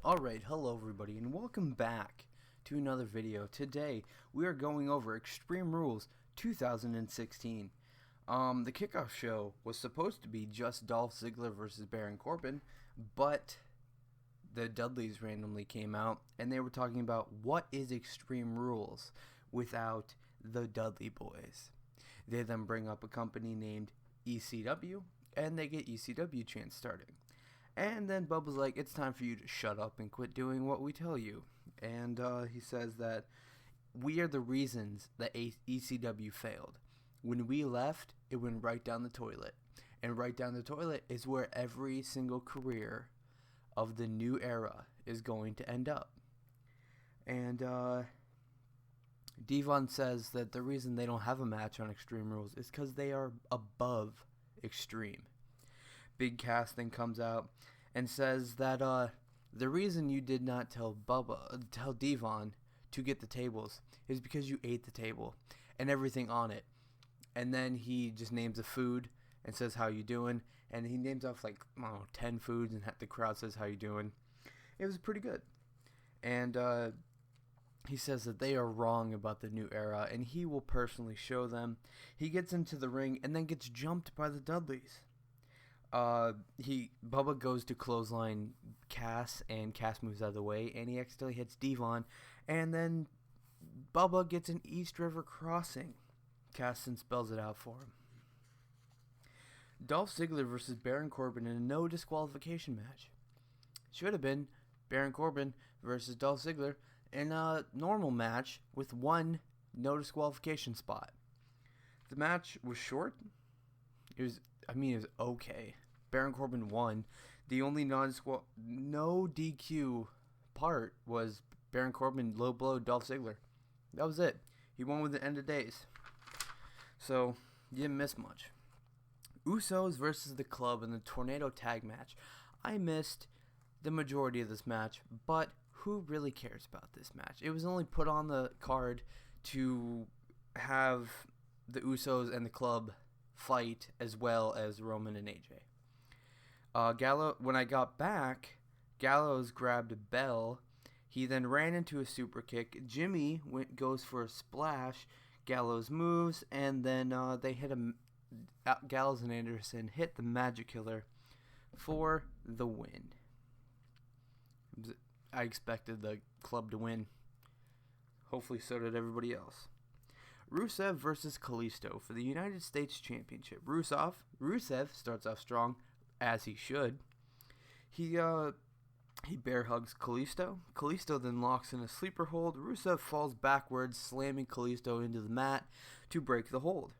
Alright, hello everybody and welcome back to another video. Today we are going over Extreme Rules 2016. The kickoff show was supposed to be just Dolph Ziggler versus Baron Corbin, but the Dudleys randomly came out and they were talking about what is Extreme Rules without the Dudley Boys. They then bring up a company named ECW and they get ECW chants starting. And then Bubba's like, it's time for you to shut up and quit doing what we tell you. And he says that we are the reasons that ECW failed. When we left, it went right down the toilet. And right down the toilet is where every single career of the new era is going to end up. And Devon says that the reason they don't have a match on Extreme Rules is because they are above Extreme. Big Cass then comes out and says that the reason you did not tell Devon to get the tables is because you ate the table and everything on it. And then he just names a food and says, how you doing? And he names off like, 10 foods and the crowd says, how you doing? It was pretty good. And he says that they are wrong about the new era and he will personally show them. He gets into the ring and then gets jumped by the Dudleys. Bubba goes to clothesline Cass, and Cass moves out of the way, and he accidentally hits Devon, and then Bubba gets an East River crossing. Cass then spells it out for him. Dolph Ziggler versus Baron Corbin in a no disqualification match. Should have been Baron Corbin versus Dolph Ziggler in a normal match with one no disqualification spot. The match was short. It was okay. Baron Corbin won. The only no DQ part was Baron Corbin low blow Dolph Ziggler. That was it. He won with the end of days. So, you didn't miss much. Usos versus the Club in the Tornado Tag match. I missed the majority of this match, but who really cares about this match? It was only put on the card to have the Usos and the Club fight as well as Roman and AJ. When I got back, Gallows grabbed a bell. He then ran into a super kick. Jimmy goes for a splash. Gallows moves, and then they hit him. Gallows and Anderson hit the Magic Killer for the win. I expected the Club to win. Hopefully, so did everybody else. Rusev versus Kalisto for the United States Championship. Rusev starts off strong, as he should. He bear hugs Kalisto. Kalisto then locks in a sleeper hold. Rusev falls backwards, slamming Kalisto into the mat to break the hold.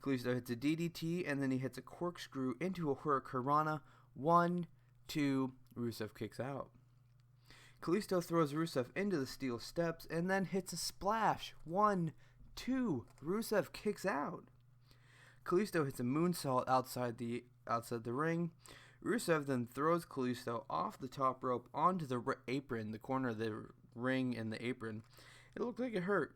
Kalisto hits a DDT, and then he hits a corkscrew into a Hurricanrana. 1, 2, Rusev kicks out. Kalisto throws Rusev into the steel steps, and then hits a splash. 1, 2, Rusev kicks out. Kalisto hits a moonsault outside the ring. Rusev then throws Kalisto off the top rope onto the apron, the corner of the ring and the apron. It looked like it hurt.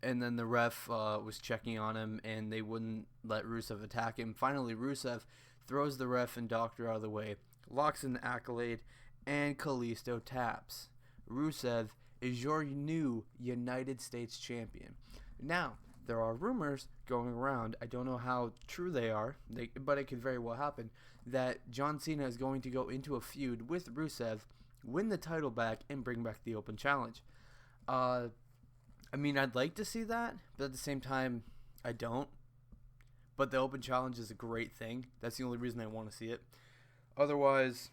And then the ref was checking on him, and they wouldn't let Rusev attack him. Finally, Rusev throws the ref and doctor out of the way, locks in the accolade, and Kalisto taps. Rusev is your new United States champion. Now, there are rumors going around, I don't know how true they are, but it could very well happen, that John Cena is going to go into a feud with Rusev, win the title back, and bring back the Open Challenge. I'd like to see that, but at the same time, I don't. But the Open Challenge is a great thing. That's the only reason I want to see it. Otherwise,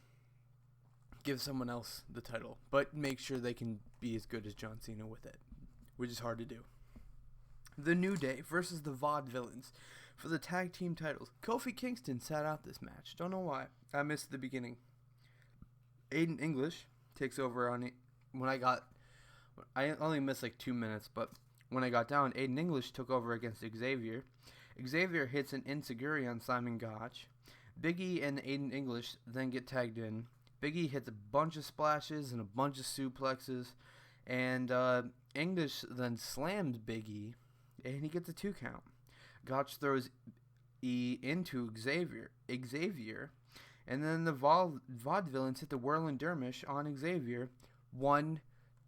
give someone else the title, but make sure they can be as good as John Cena with it, which is hard to do. The New Day versus the Vaudevillains for the tag team titles. Kofi Kingston sat out this match. Don't know why. I missed the beginning. Aiden English takes over on it. I only missed like 2 minutes, but when I got down, Aiden English took over against Xavier. Xavier hits an enziguri on Simon Gotch. Big E and Aiden English then get tagged in. Big E hits a bunch of splashes and a bunch of suplexes, and English then slams Big E, and he gets a 2 count. Gotch throws E into Xavier, and then the Vaudevillains hit the Whirling Dervish on Xavier 1,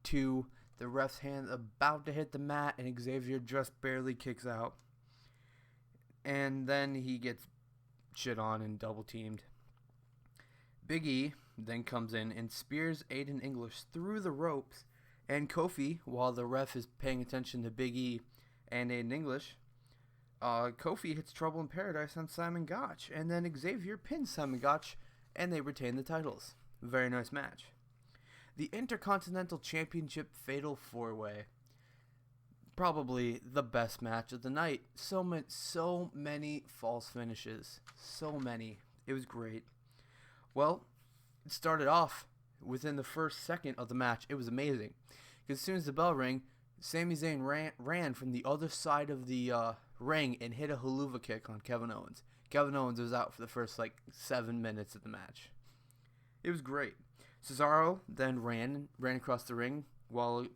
2. The ref's hand about to hit the mat, and Xavier just barely kicks out. And then he gets shit on and double teamed. Big E then comes in and spears Aiden English through the ropes. And Kofi, while the ref is paying attention to Big E and Aiden English, Kofi hits Trouble in Paradise on Simon Gotch. And then Xavier pins Simon Gotch, and they retain the titles. Very nice match. The Intercontinental Championship Fatal 4-Way. Probably the best match of the night. So many false finishes. So many. It was great. Well, it started off within the first second of the match. It was amazing. Because as soon as the bell rang, Sami Zayn ran from the other side of the ring and hit a haluva kick on Kevin Owens. Kevin Owens was out for the first 7 minutes of the match. It was great. Cesaro then ran across the ring while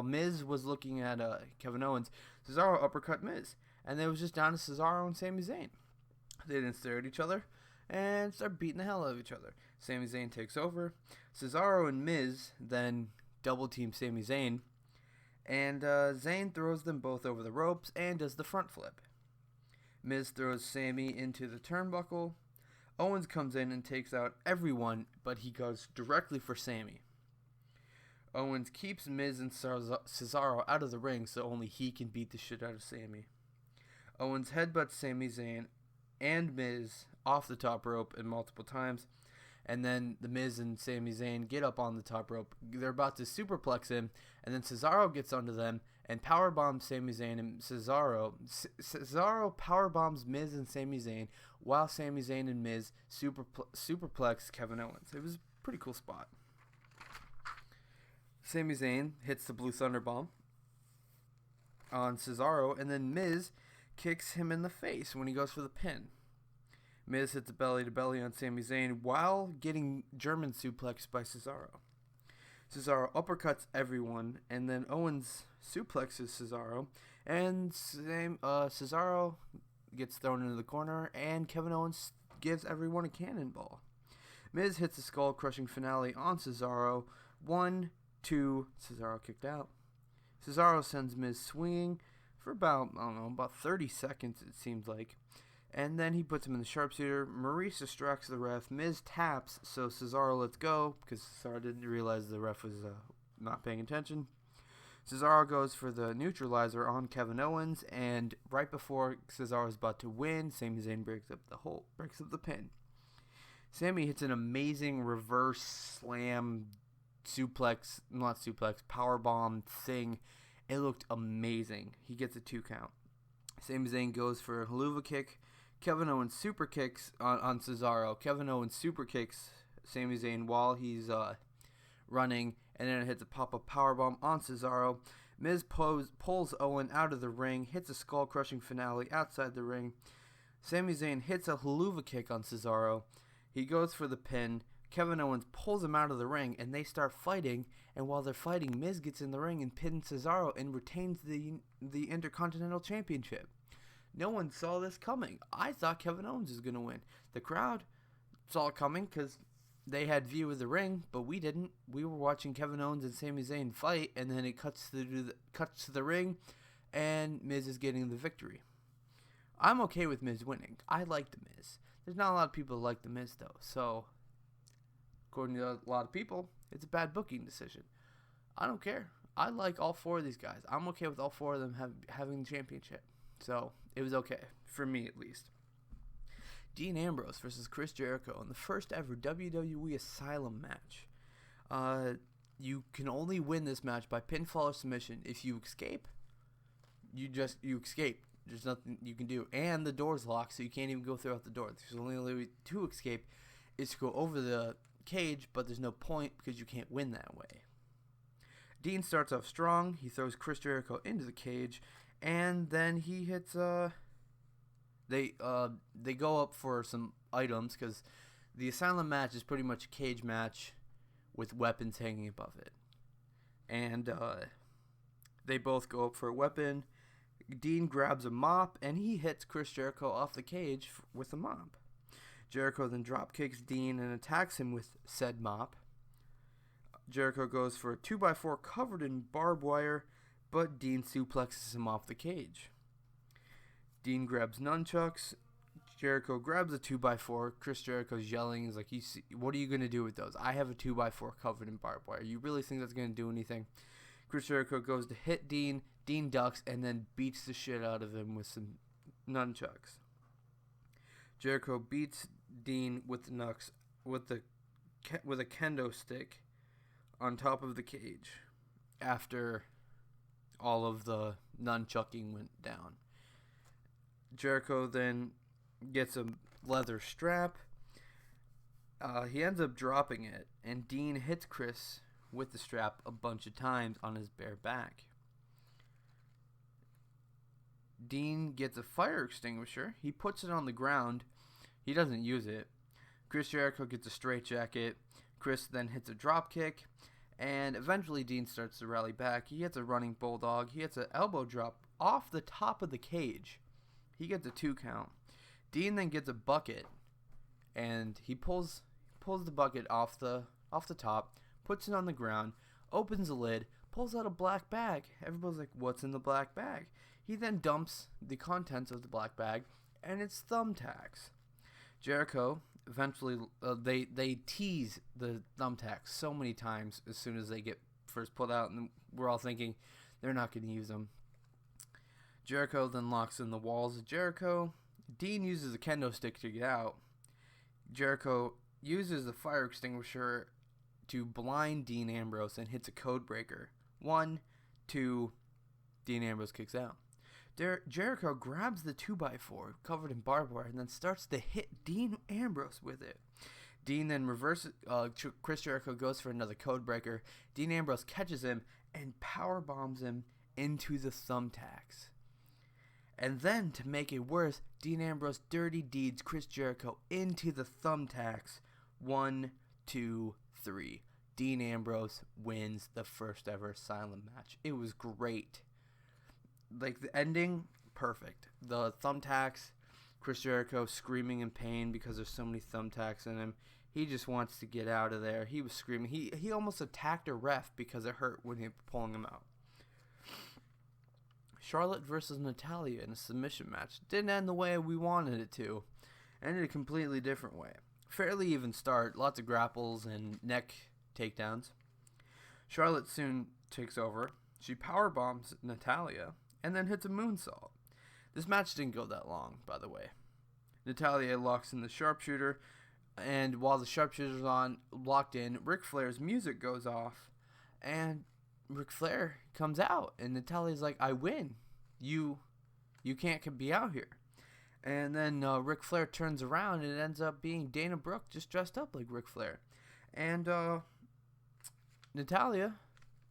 Miz was looking at Kevin Owens. Cesaro uppercut Miz, and it was just down to Cesaro and Sami Zayn. They didn't stare at each other and start beating the hell out of each other. Sami Zayn takes over. Cesaro and Miz then double team Sami Zayn, and Zayn throws them both over the ropes and does the front flip. Miz throws Sami into the turnbuckle. Owens comes in and takes out everyone, but he goes directly for Sami. Owens keeps Miz and Cesaro out of the ring so only he can beat the shit out of Sami. Owens headbutts Sami Zayn and Miz off the top rope and multiple times, and then the Miz and Sami Zayn get up on the top rope. They're about to superplex him, and then Cesaro gets onto them and powerbombs Sami Zayn and Cesaro. Cesaro powerbombs Miz and Sami Zayn while Sami Zayn and Miz superplex Kevin Owens. It was a pretty cool spot. Sami Zayn hits the Blue Thunder Bomb on Cesaro, and then Miz kicks him in the face when he goes for the pin. Miz hits a belly-to-belly on Sami Zayn while getting German suplexed by Cesaro. Cesaro uppercuts everyone, and then Owens suplexes Cesaro, and Cesaro gets thrown into the corner, and Kevin Owens gives everyone a cannonball. Miz hits a skull-crushing finale on Cesaro. 1, 2, Cesaro kicked out. Cesaro sends Miz swinging for about 30 seconds, it seems like. And then he puts him in the sharpshooter. Maurice distracts the ref. Miz taps, so Cesaro lets go because Cesaro didn't realize the ref was not paying attention. Cesaro goes for the neutralizer on Kevin Owens, and right before Cesaro is about to win, Sami Zayn breaks up the pin. Sami hits an amazing reverse slam powerbomb thing. It looked amazing. He gets a 2 count. Sami Zayn goes for a haluva kick. Kevin Owens super kicks on Cesaro. Kevin Owens super kicks Sami Zayn while he's running, and then it hits a pop-up powerbomb on Cesaro. Miz pulls Owen out of the ring, hits a skull-crushing finale outside the ring. Sami Zayn hits a haluva kick on Cesaro. He goes for the pin. Kevin Owens pulls him out of the ring, and they start fighting. And while they're fighting, Miz gets in the ring and pins Cesaro and retains the Intercontinental Championship. No one saw this coming. I thought Kevin Owens was going to win. The crowd saw it coming because they had view of the ring, but we didn't. We were watching Kevin Owens and Sami Zayn fight, and then it cuts to the ring, and Miz is getting the victory. I'm okay with Miz winning. I like The Miz. There's not a lot of people who like The Miz, though. So, according to a lot of people, it's a bad booking decision. I don't care. I like all 4 of these guys. I'm okay with all 4 of them having the championship. So, it was okay. For me, at least. Dean Ambrose versus Chris Jericho in the first ever WWE Asylum match. You can only win this match by pinfall or submission. If you escape, you escape. There's nothing you can do. And the door's locked, so you can't even go throughout the door. There's only way to escape is to go over the cage, but there's no point because you can't win that way. Dean starts off strong. He throws Chris Jericho into the cage, and then he hits They go up for some items because the Asylum match is pretty much a cage match with weapons hanging above it. And they both go up for a weapon. Dean grabs a mop and he hits Chris Jericho off the cage with a mop. Jericho then drop kicks Dean and attacks him with said mop. Jericho goes for a 2x4 covered in barbed wire, but Dean suplexes him off the cage. Dean grabs nunchucks. Jericho grabs a 2x4. Chris Jericho's yelling. He's like, what are you going to do with those? I have a 2x4 covered in barbed wire. You really think that's going to do anything? Chris Jericho goes to hit Dean. Dean ducks and then beats the shit out of him with some nunchucks. Jericho beats Dean with the with a kendo stick on top of the cage after all of the nunchucking went down. Jericho then gets a leather strap. He ends up dropping it, and Dean hits Chris with the strap a bunch of times on his bare back. Dean gets a fire extinguisher. He puts it on the ground. He doesn't use it. Chris Jericho gets a straitjacket. Chris then hits a drop kick, and eventually Dean starts to rally back. He hits a running bulldog. He hits an elbow drop off the top of the cage. He gets a 2 count. Dean then gets a bucket, and he pulls the bucket off the top, puts it on the ground, opens the lid, pulls out a black bag. Everybody's like, what's in the black bag? He then dumps the contents of the black bag, and it's thumbtacks. Jericho eventually, they tease the thumbtacks so many times as soon as they get first pulled out, and we're all thinking they're not going to use them. Jericho then locks in the walls of Jericho. Dean uses a kendo stick to get out. Jericho uses the fire extinguisher to blind Dean Ambrose and hits a code breaker. 1, 2, Dean Ambrose kicks out. Jericho grabs the 2x4 covered in barbed wire and then starts to hit Dean Ambrose with it. Dean then reverses. Chris Jericho goes for another code breaker. Dean Ambrose catches him and power bombs him into the thumbtacks. And then, to make it worse, Dean Ambrose dirty deeds Chris Jericho into the thumbtacks. 1, 2, 3. Dean Ambrose wins the first ever silent match. It was great. Like, the ending, perfect. The thumbtacks, Chris Jericho screaming in pain because there's so many thumbtacks in him. He just wants to get out of there. He was screaming. He almost attacked a ref because it hurt when he was pulling him out. Charlotte versus Natalya in a submission match. Didn't end the way we wanted it to. Ended a completely different way. Fairly even start. Lots of grapples and neck takedowns. Charlotte soon takes over. She power bombs Natalya and then hits a moonsault. This match didn't go that long, by the way. Natalya locks in the sharpshooter, and while the sharpshooter's locked in, Ric Flair's music goes off, and Ric Flair comes out, and Natalya's like, I win. You can't be out here. And then Ric Flair turns around, and it ends up being Dana Brooke just dressed up like Ric Flair. And Natalya,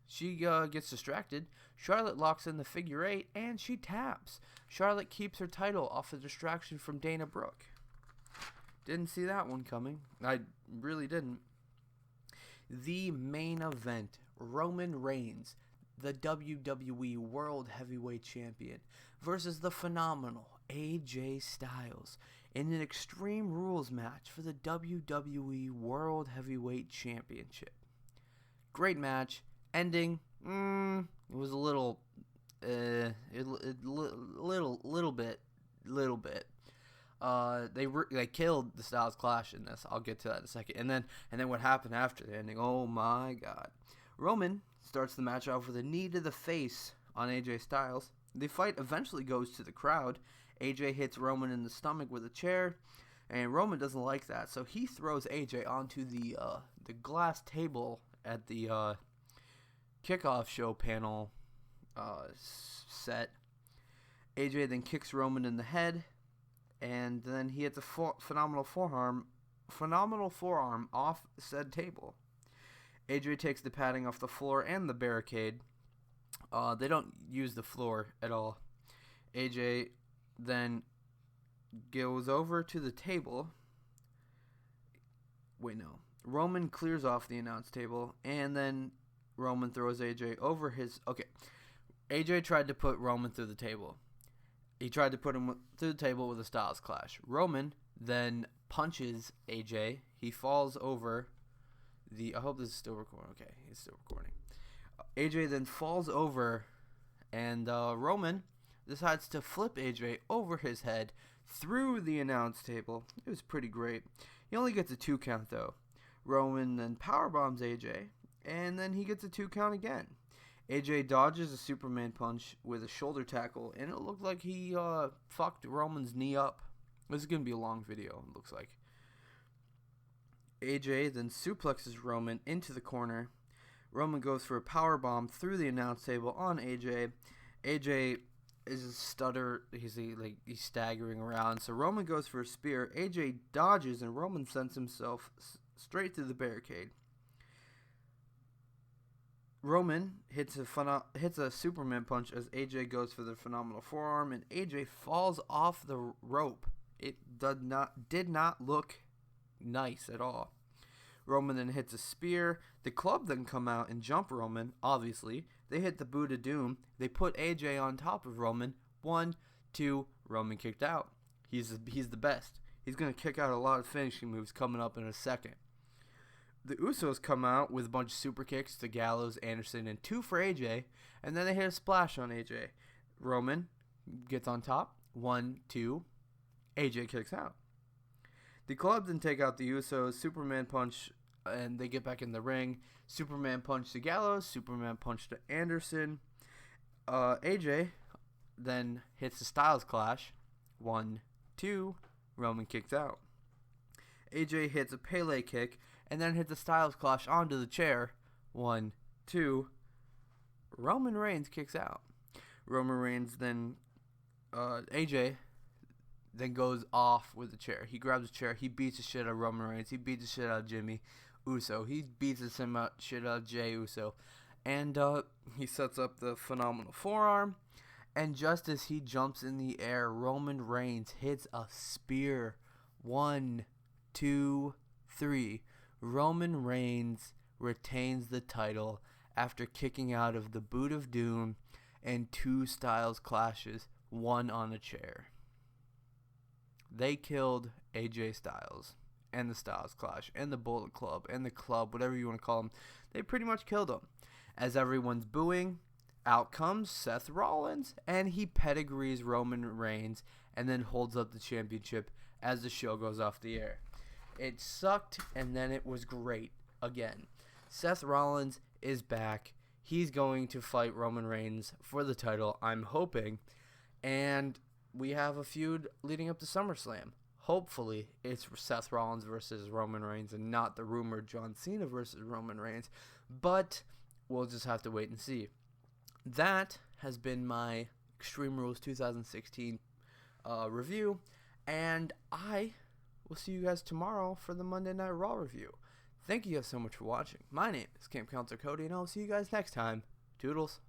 she gets distracted. Charlotte locks in the figure 8, and she taps. Charlotte keeps her title off the distraction from Dana Brooke. Didn't see that one coming. I really didn't. The main event, Roman Reigns, the WWE World Heavyweight Champion, versus the phenomenal AJ Styles in an Extreme Rules match for the WWE World Heavyweight Championship. Great match. Ending, it was a little bit. They killed the Styles Clash in this. I'll get to that in a second. And then what happened after the ending? Oh my God! Roman starts the match off with a knee to the face on AJ Styles. The fight eventually goes to the crowd. AJ hits Roman in the stomach with a chair, and Roman doesn't like that, so he throws AJ onto the glass table at the kickoff show panel set. AJ then kicks Roman in the head, and then he hits a phenomenal forearm off said table. AJ takes the padding off the floor and the barricade. They don't use the floor at all. AJ then goes over to the table. Wait, no. Roman clears off the announce table, and then Roman throws AJ over his... Okay. AJ tried to put Roman through the table. He tried to put him through the table with a Styles Clash. Roman then punches AJ. He falls over I hope this is still recording. Okay, it's still recording. AJ then falls over, and Roman decides to flip AJ over his head through the announce table. It was pretty great. He only gets a 2 count though. Roman then powerbombs AJ, and then he gets a 2 count again. AJ dodges a Superman punch with a shoulder tackle, and it looked like he fucked Roman's knee up. This is going to be a long video, it looks like. AJ then suplexes Roman into the corner. Roman goes for a powerbomb through the announce table on AJ. AJ is a stutter. He's staggering around. So Roman goes for a spear. AJ dodges, and Roman sends himself straight through the barricade. Roman hits a Superman punch as AJ goes for the phenomenal forearm, and AJ falls off the rope. It did not look nice at all. Roman then hits a spear. The club then come out and jump Roman, obviously. They hit the boot of doom. They put AJ on top of Roman. 1, 2, Roman kicked out. He's the best. He's going to kick out a lot of finishing moves coming up in a second. The Usos come out with a bunch of super kicks to Gallows, Anderson, and 2 for AJ, and then they hit a splash on AJ. Roman gets on top. 1, 2, AJ kicks out. The club then take out the Usos, Superman punch, and they get back in the ring. Superman punch to Gallows, Superman punch to Anderson. AJ then hits the Styles Clash. 1, 2, Roman kicks out. AJ hits a Pele kick and then hits the Styles Clash onto the chair. 1, 2, Roman Reigns kicks out. Roman Reigns then, AJ then goes off with the chair. He grabs the chair. He beats the shit out of Roman Reigns. He beats the shit out of Jimmy Uso. He beats the shit out of Jey Uso. And he sets up the phenomenal forearm. And just as he jumps in the air, Roman Reigns hits a spear. 1, 2, 3. Roman Reigns retains the title after kicking out of the Boot of Doom and 2 Styles Clashes, 1 on a chair. They killed AJ Styles and the Styles Clash and the Bullet Club and the Club, whatever you want to call them. They pretty much killed them. As everyone's booing, out comes Seth Rollins, and he pedigrees Roman Reigns and then holds up the championship as the show goes off the air. It sucked, and then it was great again. Seth Rollins is back. He's going to fight Roman Reigns for the title, I'm hoping. And we have a feud leading up to SummerSlam. Hopefully, it's Seth Rollins versus Roman Reigns and not the rumored John Cena versus Roman Reigns. But we'll just have to wait and see. That has been my Extreme Rules 2016 review. And I will see you guys tomorrow for the Monday Night Raw review. Thank you guys so much for watching. My name is Camp Counselor Cody, and I'll see you guys next time. Toodles.